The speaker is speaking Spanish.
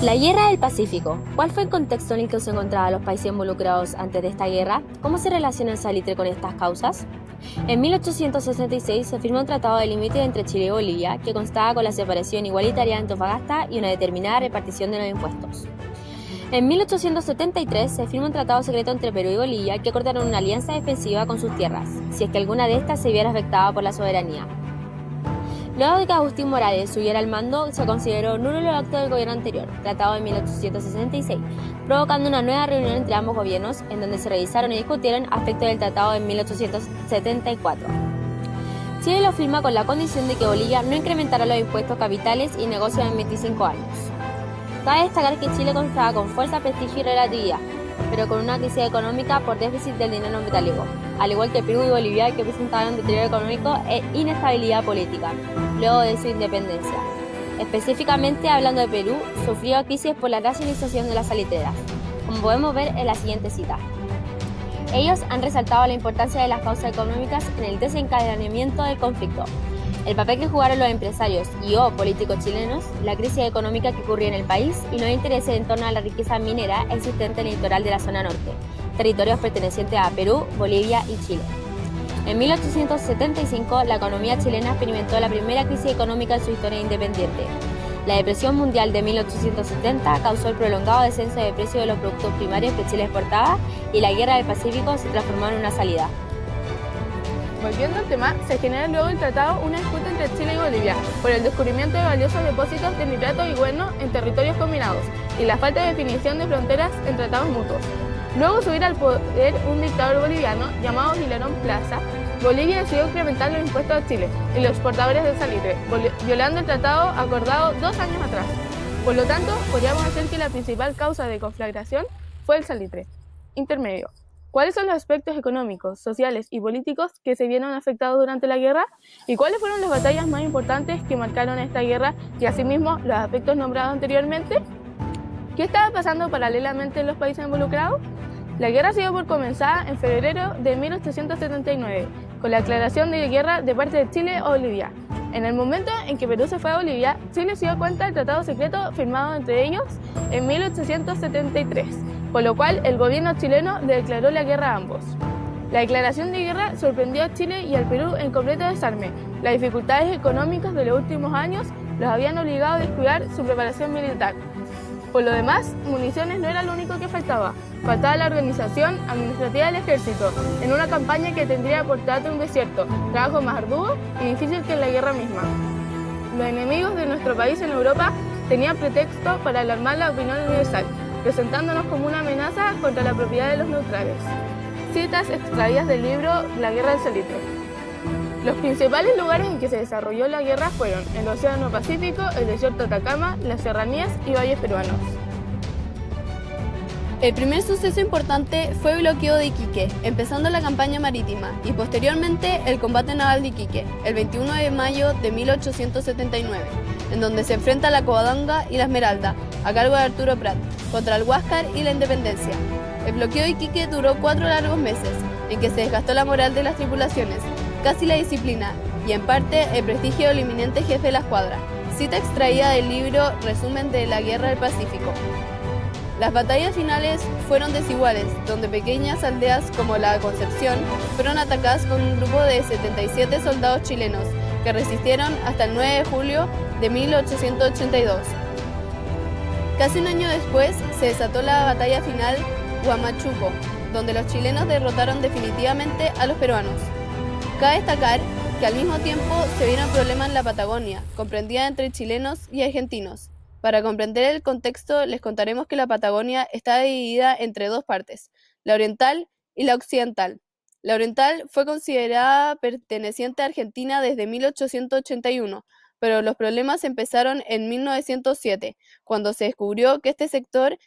La Guerra del Pacífico. ¿Cuál fue el contexto en el que se encontraban los países involucrados antes de esta guerra? ¿Cómo se relaciona el salitre con estas causas? En 1866 se firmó un tratado de límite entre Chile y Bolivia que constaba con la separación igualitaria de Antofagasta y una determinada repartición de los impuestos. En 1873 se firma un tratado secreto entre Perú y Bolivia que acordaron una alianza defensiva con sus tierras, si es que alguna de estas se viera afectada por la soberanía. Luego de que Agustín Morales subiera al mando, se consideró nulo el acto del gobierno anterior, tratado en 1866, provocando una nueva reunión entre ambos gobiernos, en donde se revisaron y discutieron aspectos del tratado en 1874. Chile lo firma con la condición de que Bolivia no incrementara los impuestos capitales y negocios en 25 años. Cabe destacar que Chile contaba con fuerza, prestigio y relatividad, pero con una crisis económica por déficit del dinero metálico, al igual que Perú y Bolivia, que presentaban deterioro económico e inestabilidad política, luego de su independencia. Específicamente hablando de Perú, sufrió crisis por la nacionalización de las salitreras, como podemos ver en la siguiente cita. Ellos han resaltado la importancia de las causas económicas en el desencadenamiento del conflicto, el papel que jugaron los empresarios y o políticos chilenos, la crisis económica que ocurrió en el país y los intereses en torno a la riqueza minera existente en el litoral de la zona norte, territorios pertenecientes a Perú, Bolivia y Chile. En 1875, la economía chilena experimentó la primera crisis económica en su historia independiente. La depresión mundial de 1870 causó el prolongado descenso de precios de los productos primarios que Chile exportaba y la Guerra del Pacífico se transformó en una salida. Volviendo al tema, se genera luego del tratado una disputa entre Chile y Bolivia por el descubrimiento de valiosos depósitos de nitrato y bueno en territorios combinados y la falta de definición de fronteras en tratados mutuos. Luego de subir al poder un dictador boliviano llamado Gilerón Plaza, Bolivia decidió incrementar los impuestos a Chile y los exportadores de salitre, violando el tratado acordado 2 años atrás. Por lo tanto, podríamos decir que la principal causa de conflagración fue el salitre. Intermedio. ¿Cuáles son los aspectos económicos, sociales y políticos que se vieron afectados durante la guerra? ¿Y cuáles fueron las batallas más importantes que marcaron esta guerra y asimismo los aspectos nombrados anteriormente? ¿Qué estaba pasando paralelamente en los países involucrados? La guerra se dio por comenzada en febrero de 1879, con la declaración de guerra de parte de Chile a Bolivia. En el momento en que Perú se fue a Bolivia, Chile se dio cuenta del tratado secreto firmado entre ellos en 1873, por lo cual el gobierno chileno le declaró la guerra a ambos. La declaración de guerra sorprendió a Chile y al Perú en completo desarme. Las dificultades económicas de los últimos años los habían obligado a descuidar su preparación militar. Por lo demás, municiones no era lo único que faltaba. Faltaba la organización administrativa del ejército, en una campaña que tendría por trato un desierto, trabajo más arduo y difícil que en la guerra misma. Los enemigos de nuestro país en Europa tenían pretexto para alarmar la opinión universal, presentándonos como una amenaza contra la propiedad de los neutrales. Citas extraídas del libro La Guerra del Salitre. Los principales lugares en que se desarrolló la guerra fueron el Océano Pacífico, el desierto de Atacama, las serranías y valles peruanos. El primer suceso importante fue el bloqueo de Iquique, empezando la campaña marítima, y posteriormente el combate naval de Iquique, el 21 de mayo de 1879, en donde se enfrenta la Covadonga y la Esmeralda, a cargo de Arturo Prat, contra el Huáscar y la Independencia. El bloqueo de Iquique duró 4 largos meses, en que se desgastó la moral de las tripulaciones, casi la disciplina, y en parte el prestigio del eminente jefe de la escuadra. Cita extraída del libro Resumen de la Guerra del Pacífico. Las batallas finales fueron desiguales, donde pequeñas aldeas como la Concepción fueron atacadas con un grupo de 77 soldados chilenos que resistieron hasta el 9 de julio de 1882. Casi un año después se desató la batalla final Huamachuco, donde los chilenos derrotaron definitivamente a los peruanos. Cabe destacar que al mismo tiempo se vieron problemas en la Patagonia, comprendida entre chilenos y argentinos. Para comprender el contexto, les contaremos que la Patagonia está dividida entre dos partes, la oriental y la occidental. La oriental fue considerada perteneciente a Argentina desde 1881, pero los problemas empezaron en 1907, cuando se descubrió que este sector